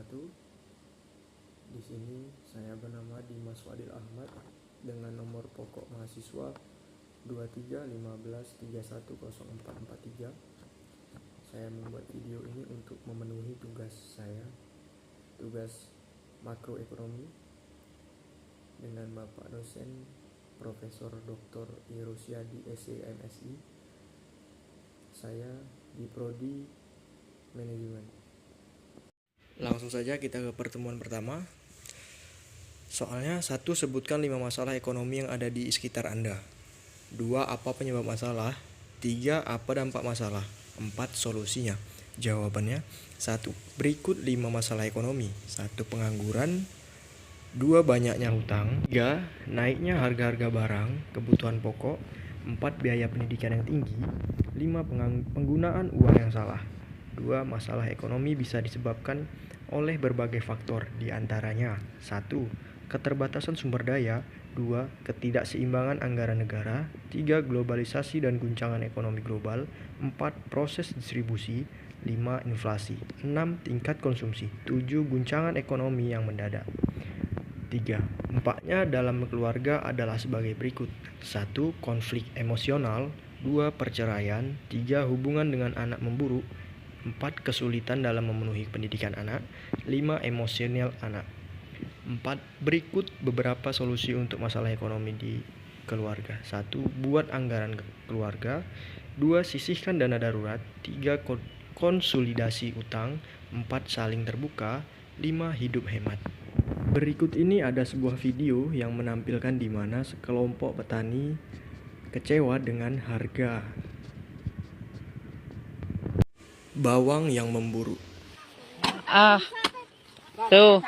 wabarakatuh. Di sini saya bernama Dimas Fadil Ahmad dengan nomor pokok mahasiswa 2315310443. Saya membuat video ini untuk memenuhi tugas makroekonomi dengan Bapak dosen Profesor Dr. Irosyadi SEMSI. Saya di Prodi Manajemen. Langsung saja kita ke pertemuan pertama. Soalnya 1. Sebutkan 5 masalah ekonomi yang ada di sekitar Anda. 2. Apa penyebab masalah? 3. Apa dampak masalah? 4. Solusinya. Jawabannya 1. Berikut 5 masalah ekonomi. 1. Pengangguran. 2. Banyaknya hutang. 3. Naiknya harga-harga barang, kebutuhan pokok. 4. Biaya pendidikan yang tinggi. 5. Penggunaan uang yang salah. 2. Masalah ekonomi bisa disebabkan oleh berbagai faktor, di antaranya 1. Keterbatasan sumber daya. 2. Ketidakseimbangan anggaran negara. 3. Globalisasi dan guncangan ekonomi global. 4. Proses distribusi. 5. Inflasi. 6. Tingkat konsumsi. 7. Guncangan ekonomi yang mendadak. 3. Dampaknya dalam keluarga adalah sebagai berikut. 1. Konflik emosional. 2. Perceraian. 3. Hubungan dengan anak memburuk. 4. Kesulitan dalam memenuhi pendidikan anak. 5. Emosional anak. 4. Berikut beberapa solusi untuk masalah ekonomi di keluarga. 1. Buat anggaran keluarga. 2. Sisihkan dana darurat. 3. Konsolidasi utang. 4. Saling terbuka. 5. Hidup hemat. Berikut ini ada sebuah video yang menampilkan di mana sekelompok petani kecewa dengan harga bawang yang memburuk. Tuh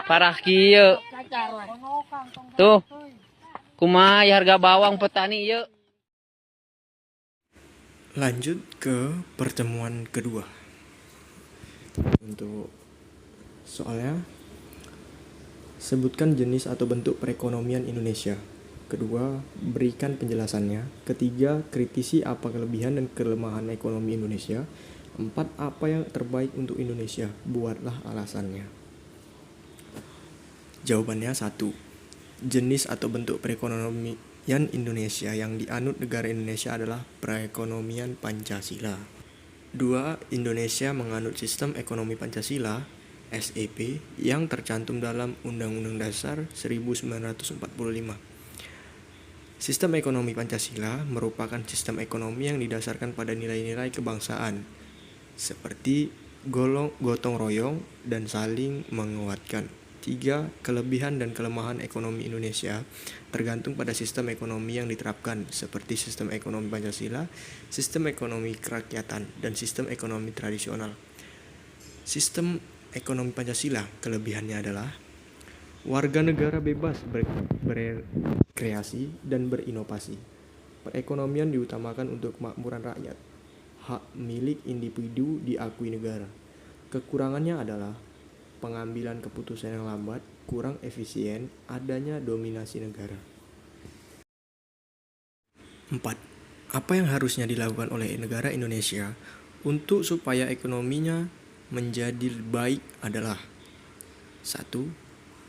parah kieu. Tuh kumaha harga bawang petani ieu. Lanjut ke pertemuan kedua. Untuk soalnya, sebutkan jenis atau bentuk perekonomian Indonesia. Kedua, berikan penjelasannya. Ketiga, kritisi apa kelebihan dan kelemahan ekonomi Indonesia. 4. Apa yang terbaik untuk Indonesia? Buatlah alasannya. Jawabannya 1. Jenis atau bentuk perekonomian Indonesia yang dianut negara Indonesia adalah perekonomian Pancasila. 2. Indonesia menganut sistem ekonomi Pancasila (SEP) yang tercantum dalam Undang-Undang Dasar 1945. Sistem ekonomi Pancasila merupakan sistem ekonomi yang didasarkan pada nilai-nilai kebangsaan seperti gotong royong dan saling menguatkan. 3. Kelebihan dan kelemahan ekonomi Indonesia tergantung pada sistem ekonomi yang diterapkan seperti sistem ekonomi Pancasila, sistem ekonomi kerakyatan, dan sistem ekonomi tradisional. Sistem ekonomi Pancasila kelebihannya adalah warga negara bebas berkreasi dan berinovasi. Perekonomian diutamakan untuk kemakmuran rakyat. Hak milik individu diakui negara. Kekurangannya adalah pengambilan keputusan yang lambat, kurang efisien, adanya dominasi negara. 4. Apa yang harusnya dilakukan oleh negara Indonesia untuk supaya ekonominya menjadi baik adalah 1.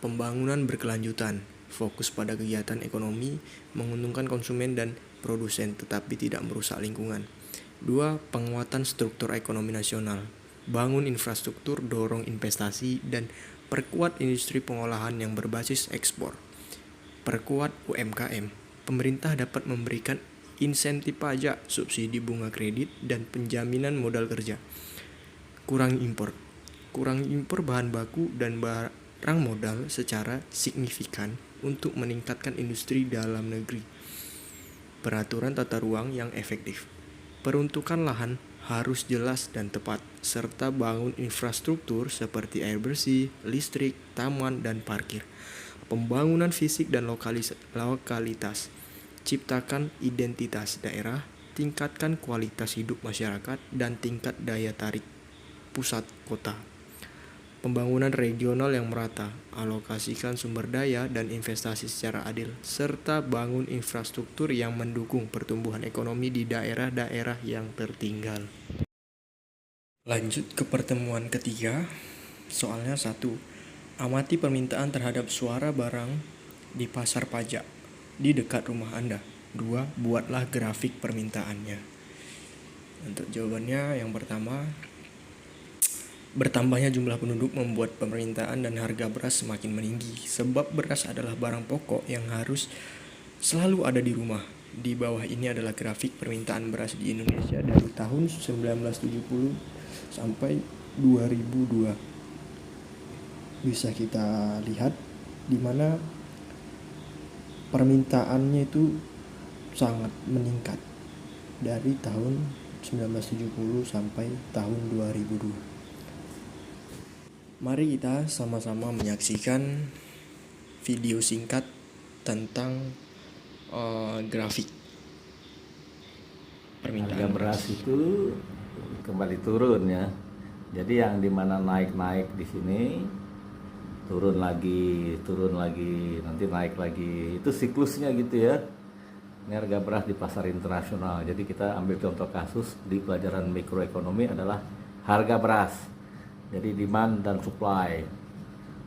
Pembangunan berkelanjutan, fokus pada kegiatan ekonomi, menguntungkan konsumen dan produsen tetapi tidak merusak lingkungan. 2. Penguatan struktur ekonomi nasional, bangun infrastruktur, dorong investasi, dan perkuat industri pengolahan yang berbasis ekspor. Perkuat UMKM, pemerintah dapat memberikan insentif pajak, subsidi bunga kredit, dan penjaminan modal kerja. Kurangi impor bahan baku dan barang modal secara signifikan untuk meningkatkan industri dalam negeri. Peraturan tata ruang yang efektif. Peruntukan lahan harus jelas dan tepat, serta bangun infrastruktur seperti air bersih, listrik, taman, dan parkir. Pembangunan fisik dan lokalitas. Ciptakan identitas daerah, tingkatkan kualitas hidup masyarakat, dan tingkat daya tarik pusat kota. Pembangunan regional yang merata, alokasikan sumber daya dan investasi secara adil, serta bangun infrastruktur yang mendukung pertumbuhan ekonomi di daerah-daerah yang tertinggal. Lanjut ke pertemuan ketiga. Soalnya 1. Amati permintaan terhadap suara barang di pasar pajak di dekat rumah Anda. 2. Buatlah grafik permintaannya. Untuk jawabannya, yang pertama, bertambahnya jumlah penduduk membuat permintaan dan harga beras semakin meninggi. Sebab beras adalah barang pokok yang harus selalu ada di rumah. Di bawah ini adalah grafik permintaan beras di Indonesia dari tahun 1970 sampai 2002. Bisa kita lihat di mana permintaannya itu sangat meningkat dari tahun 1970 sampai tahun 2002. Mari kita sama-sama menyaksikan video singkat tentang grafik permintaan harga beras itu kembali turun ya. Jadi yang dimana naik-naik di sini turun lagi, nanti naik lagi. Itu siklusnya gitu ya. Ini harga beras di pasar internasional. Jadi kita ambil contoh kasus di pelajaran mikroekonomi adalah harga beras. Jadi demand dan supply.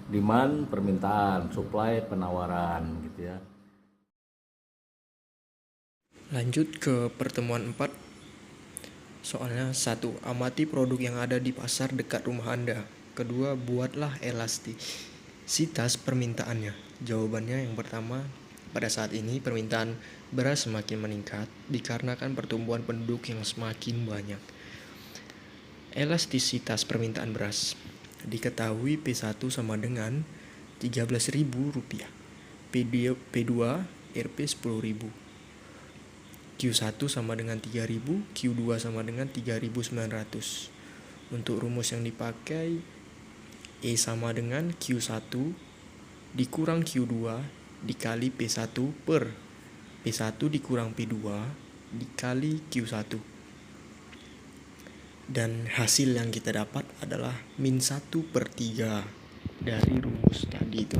Demand permintaan, supply penawaran gitu ya. Lanjut ke pertemuan 4. Soalnya 1. Amati produk yang ada di pasar dekat rumah Anda. 2. Buatlah elastisitas permintaannya. Jawabannya yang pertama, pada saat ini permintaan beras semakin meningkat dikarenakan pertumbuhan penduduk yang semakin banyak. Elastisitas permintaan beras diketahui P1 sama dengan Rp13.000, P2 Rp 10.000, Q1 sama dengan 3.000, Q2 sama dengan 3.900. Untuk rumus yang dipakai, E sama dengan Q1 dikurang Q2 dikali P1 per P1 dikurang P2 dikali Q1. Dan hasil yang kita dapat adalah min 1/3 dari rumus tadi itu.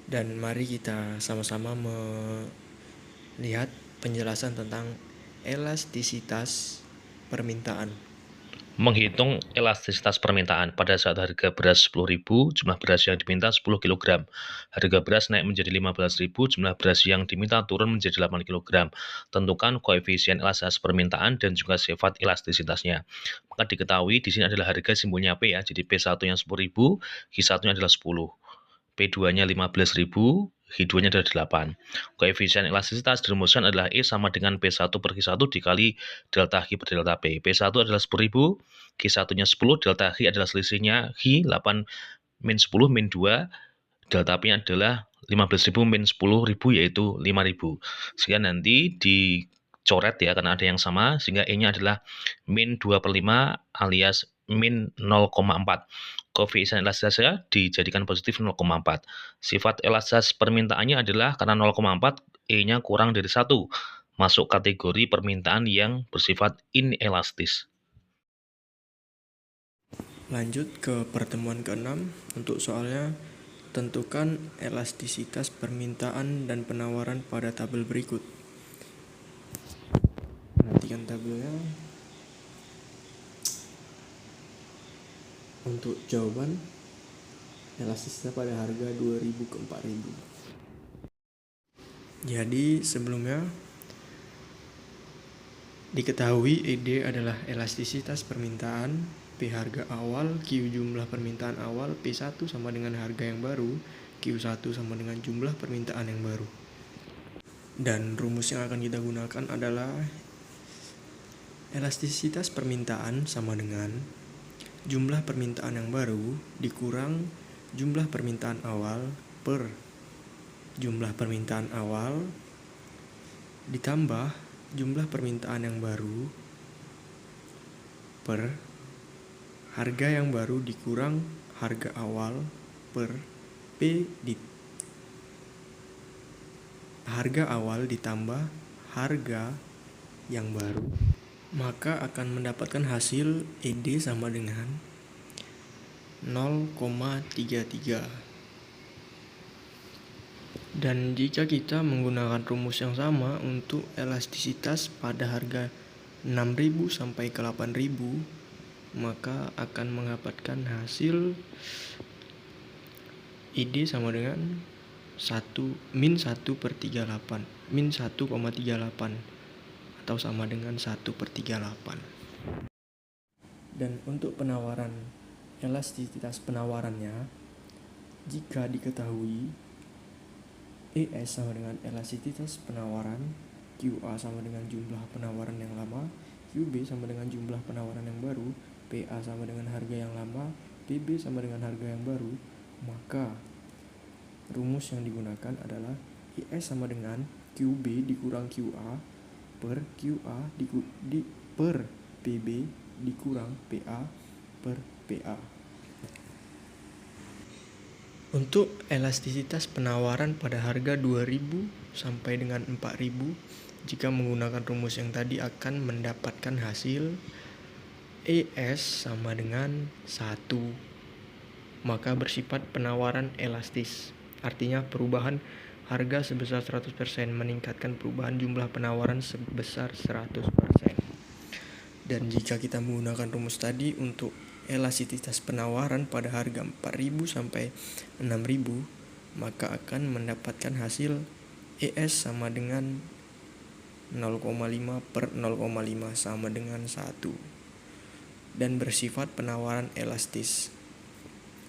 Dan mari kita sama-sama lihat penjelasan tentang elastisitas permintaan. Menghitung elastisitas permintaan pada saat harga beras 10.000, jumlah beras yang diminta 10 kg. Harga beras naik menjadi 15.000, jumlah beras yang diminta turun menjadi 8 kg. Tentukan koefisien elastisitas permintaan dan juga sifat elastisitasnya. Maka diketahui di sini adalah harga simbolnya P ya, jadi P1-nya 10.000, Q1-nya adalah 10. P2-nya 15.000, Q2-nya adalah 8. Koefisien elastisitas dirumuskan adalah E sama dengan P1 per Q1 dikali delta Q per delta P. P1 adalah 10.000, Q1-nya 10, delta Q adalah selisihnya Q, 8 min 10 min 2, delta P adalah 15.000 min 10.000 yaitu 5.000. Sehingga nanti dicoret ya karena ada yang sama, sehingga E-nya adalah min 2/5 alias min 0,4. Koefisien elastisitasnya dijadikan positif 0,4. Sifat elastisitas permintaannya adalah karena 0,4, E-nya kurang dari 1. Masuk kategori permintaan yang bersifat inelastis. Lanjut ke pertemuan ke-6. Untuk soalnya, tentukan elastisitas permintaan dan penawaran pada tabel berikut. Perhatikan tabelnya. Untuk jawaban, elastisnya pada harga 2.000 ke 4.000. Jadi sebelumnya diketahui ED adalah elastisitas permintaan, P harga awal, Q jumlah permintaan awal, P1 sama dengan harga yang baru, Q1 sama dengan jumlah permintaan yang baru. Dan rumus yang akan kita gunakan adalah elastisitas permintaan sama dengan jumlah permintaan yang baru dikurang jumlah permintaan awal per jumlah permintaan awal ditambah jumlah permintaan yang baru per harga yang baru dikurang harga awal per P di harga awal ditambah harga yang baru, maka akan mendapatkan hasil ED sama dengan 0,33. Dan jika kita menggunakan rumus yang sama untuk elastisitas pada harga 6.000 sampai ke 8.000, maka akan mendapatkan hasil ID sama dengan min 1/38 min 1,38 atau sama dengan 1/38. Dan untuk penawaran, elastisitas penawarannya, jika diketahui ES sama dengan elastisitas penawaran, QA sama dengan jumlah penawaran yang lama, QB sama dengan jumlah penawaran yang baru, PA sama dengan harga yang lama, PB sama dengan harga yang baru, maka rumus yang digunakan adalah ES sama dengan QB dikurang QA per QA per PB dikurang PA per PA. Untuk elastisitas penawaran pada harga 2.000 sampai dengan 4.000, jika menggunakan rumus yang tadi akan mendapatkan hasil ES sama dengan 1, maka bersifat penawaran elastis. Artinya perubahan harga sebesar 100% meningkatkan perubahan jumlah penawaran sebesar 100%. Dan jika kita menggunakan rumus tadi untuk elastisitas penawaran pada harga 4.000 sampai 6.000, maka akan mendapatkan hasil ES sama dengan 0,5 per 0,5 sama dengan 1 dan bersifat penawaran elastis.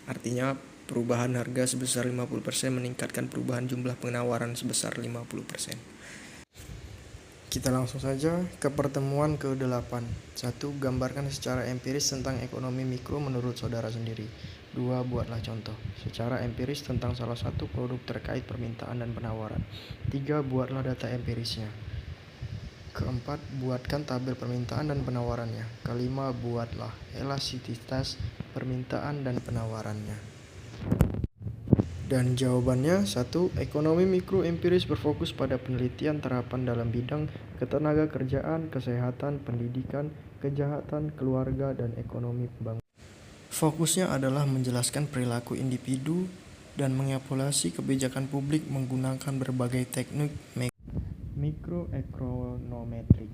Artinya perubahan harga sebesar 50% meningkatkan perubahan jumlah penawaran sebesar 50%. Kita langsung saja ke pertemuan ke-8. 1. Gambarkan secara empiris tentang ekonomi mikro menurut saudara sendiri. 2. Buatlah contoh secara empiris tentang salah satu produk terkait permintaan dan penawaran. 3. Buatlah data empirisnya. Keempat, buatkan tabel permintaan dan penawarannya. Kelima, buatlah elastisitas permintaan dan penawarannya. Dan jawabannya 1. Ekonomi mikro empiris berfokus pada penelitian terapan dalam bidang ketenagakerjaan, kesehatan, pendidikan, kejahatan, keluarga, dan ekonomi pembangunan. Fokusnya adalah menjelaskan perilaku individu dan mengevaluasi kebijakan publik menggunakan berbagai teknik mikroekonometrik.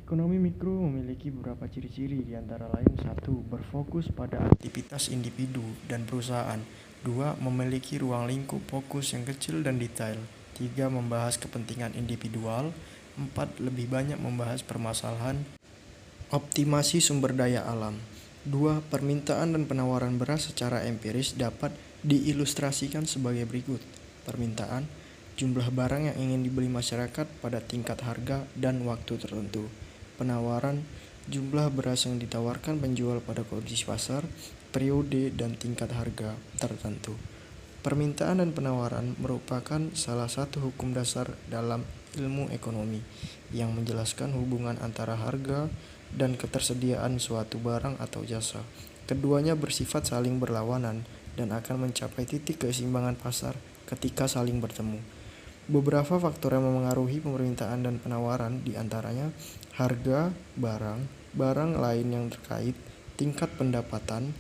Ekonomi mikro memiliki beberapa ciri-ciri, di antara lain 1. Berfokus pada aktivitas individu dan perusahaan. 2. Memiliki ruang lingkup fokus yang kecil dan detail. 3. Membahas kepentingan individual. 4. Lebih banyak membahas permasalahan optimasi sumber daya alam. 2. Permintaan dan penawaran beras secara empiris dapat diilustrasikan sebagai berikut. Permintaan, jumlah barang yang ingin dibeli masyarakat pada tingkat harga dan waktu tertentu. Penawaran, jumlah beras yang ditawarkan penjual pada kondisi pasar, periode, dan tingkat harga tertentu. Permintaan dan penawaran merupakan salah satu hukum dasar dalam ilmu ekonomi yang menjelaskan hubungan antara harga dan ketersediaan suatu barang atau jasa. Keduanya bersifat saling berlawanan dan akan mencapai titik keseimbangan pasar ketika saling bertemu. Beberapa faktor yang memengaruhi permintaan dan penawaran diantaranya harga barang lain yang terkait, tingkat pendapatan,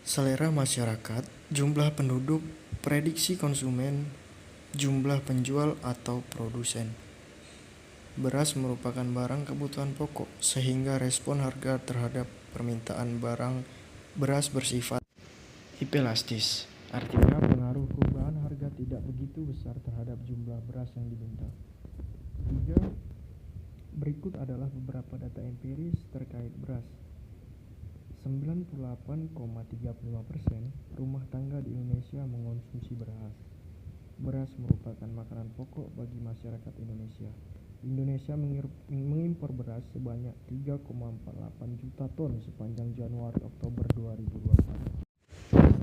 selera masyarakat, jumlah penduduk, prediksi konsumen, jumlah penjual atau produsen. Beras merupakan barang kebutuhan pokok, sehingga respon harga terhadap permintaan barang beras bersifat inelastis. Artinya pengaruh perubahan harga tidak begitu besar terhadap jumlah beras yang diminta. 3. Berikut adalah beberapa data empiris terkait beras. 98,35% rumah tangga di Indonesia mengonsumsi beras. Beras merupakan makanan pokok bagi masyarakat Indonesia. Indonesia mengimpor beras sebanyak 3,48 juta ton sepanjang Januari-Oktober 2021.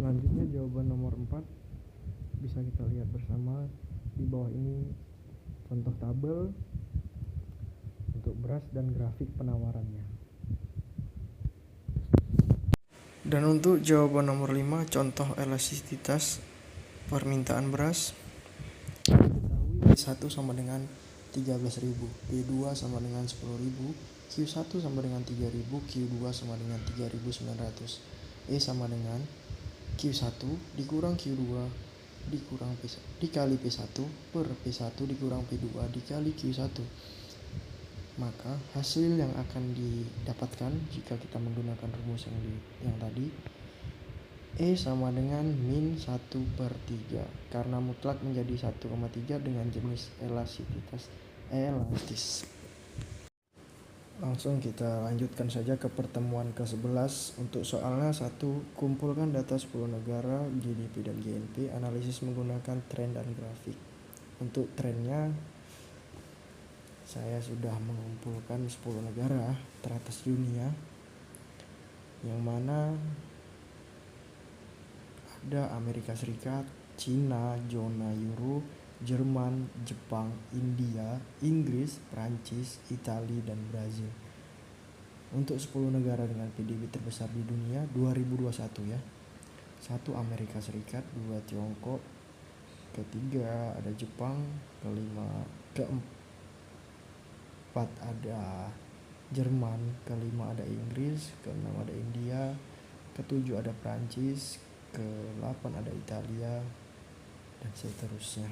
Selanjutnya jawaban nomor 4 bisa kita lihat bersama di bawah ini contoh tabel untuk beras dan grafik penawarannya. Dan untuk jawaban nomor 5 contoh elastisitas permintaan beras, P1 sama dengan 13.000, P2 sama dengan 10.000, Q1 sama dengan 3.000, Q2 sama dengan 3.900, E sama dengan Q1 dikurang Q2 dikurang P1 dikali P1 per P1 dikurang P2 dikali Q1. Maka hasil yang akan didapatkan jika kita menggunakan rumus yang tadi, E sama dengan min 1/3 karena mutlak menjadi 1,3 dengan jenis elastis. Langsung kita lanjutkan saja ke pertemuan ke-11. Untuk soalnya 1, kumpulkan data 10 negara GDP dan GNP, analisis menggunakan tren dan grafik. Untuk trennya, saya sudah mengumpulkan 10 negara teratas dunia, yang mana ada Amerika Serikat, Cina, zona Euro, Jerman, Jepang, India, Inggris, Prancis, Italia, dan Brazil. Untuk 10 negara dengan PDB terbesar di dunia 2021 ya. 1 Amerika Serikat, 2 Tiongkok, ketiga ada Jepang, keempat ada Jerman, kelima ada Inggris, keenam ada India, ketujuh ada Prancis, ke-8 ada Italia, dan seterusnya.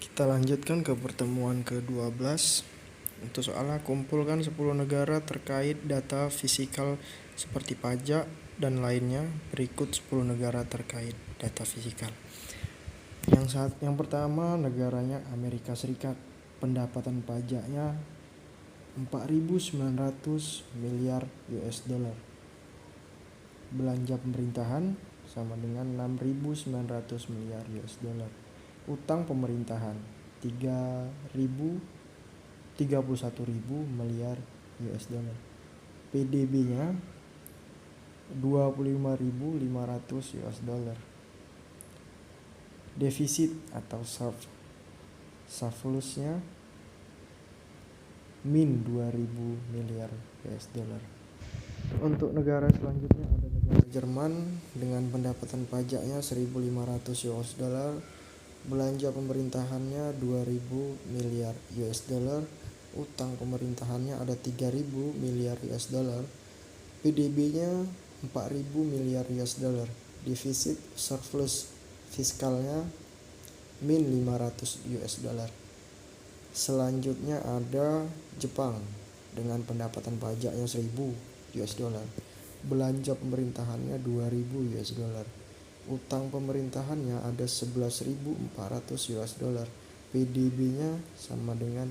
Kita lanjutkan ke pertemuan ke-12. Untuk soalnya kumpulkan 10 negara terkait data fisikal seperti pajak dan lainnya. Berikut 10 negara terkait data fisikal. Yang pertama negaranya Amerika Serikat. Pendapatan pajaknya 4.900 miliar US dollar. Belanja pemerintahan sama dengan 6.900 miliar US dollar. Utang pemerintahan 31.000 miliar US dollar. PDB-nya 25.500 US dollar. Defisit atau surplusnya min 2.000 miliar US dollar. Untuk negara selanjutnya ada negara Jerman dengan pendapatan pajaknya 1.500 US dollar, belanja pemerintahannya 2.000 miliar US dollar, utang pemerintahannya ada 3.000 miliar US dollar, PDB-nya 4.000 miliar US dollar, defisit surplus fiskalnya min 500 US dollar. Selanjutnya ada Jepang dengan pendapatan pajaknya 1.000 US dollar, belanja pemerintahannya 2.000 US dollar, utang pemerintahannya ada 11.400 US dollar, PDB-nya sama dengan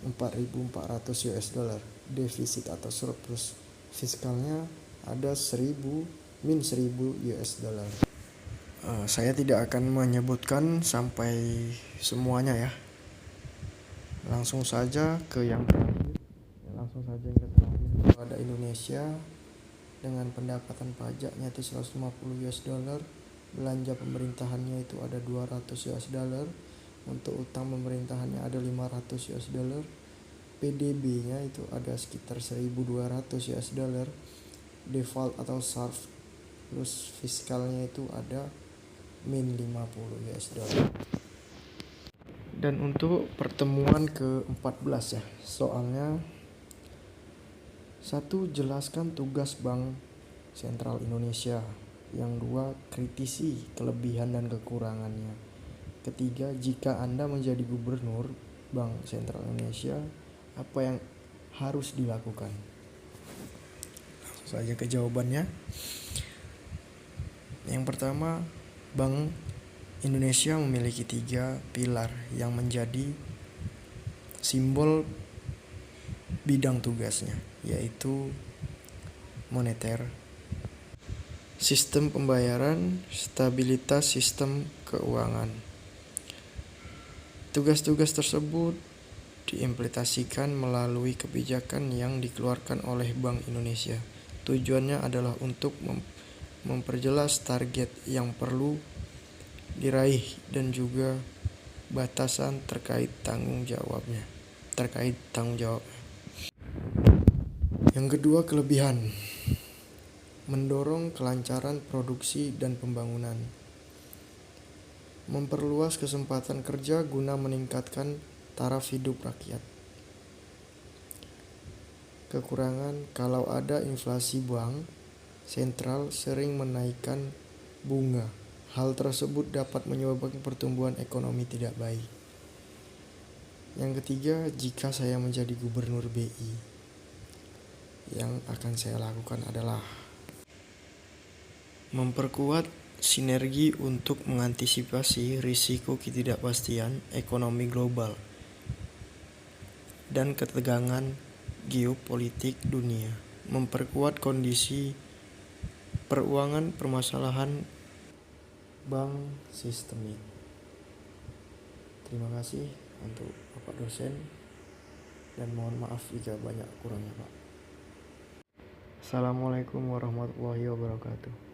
4.400 US dollar, defisit atau surplus fiskalnya ada 1.000 US dollar. Saya tidak akan menyebutkan sampai semuanya ya. Langsung saja ke yang terakhir. Ada Indonesia dengan pendapatan pajaknya itu 150 US dollar, belanja pemerintahannya itu ada 200 US dollar, untuk utang pemerintahannya ada 500 US dollar, PDB-nya itu ada sekitar 1.200 US dollar, default atau surplus fiskalnya itu ada min 50 US dollar. Dan untuk pertemuan ke-14 ya, soalnya 1. Jelaskan tugas Bank Sentral Indonesia. Yang 2. Kritisi kelebihan dan kekurangannya. Ketiga, jika Anda menjadi gubernur Bank Sentral Indonesia, apa yang harus dilakukan? Langsung saja ke jawabannya. Yang pertama, Bank Indonesia memiliki 3 pilar yang menjadi simbol bidang tugasnya, yaitu moneter, sistem pembayaran, stabilitas sistem keuangan. Tugas-tugas tersebut diimplementasikan melalui kebijakan yang dikeluarkan oleh Bank Indonesia. Tujuannya adalah untuk memperjelas target yang perlu diraih dan juga batasan terkait tanggung jawabnya. Yang kedua, kelebihan. Mendorong kelancaran produksi dan pembangunan. Memperluas kesempatan kerja guna meningkatkan taraf hidup rakyat. Kekurangan, kalau ada inflasi, bank sentral sering menaikkan bunga. Hal tersebut dapat menyebabkan pertumbuhan ekonomi tidak baik. Yang ketiga, jika saya menjadi gubernur BI, yang akan saya lakukan adalah memperkuat sinergi untuk mengantisipasi risiko ketidakpastian ekonomi global dan ketegangan geopolitik dunia, memperkuat kondisi peruangan permasalahan bank sistemik. Terima kasih untuk Bapak dosen dan mohon maaf jika banyak kurangnya, Pak. Assalamualaikum warahmatullahi wabarakatuh.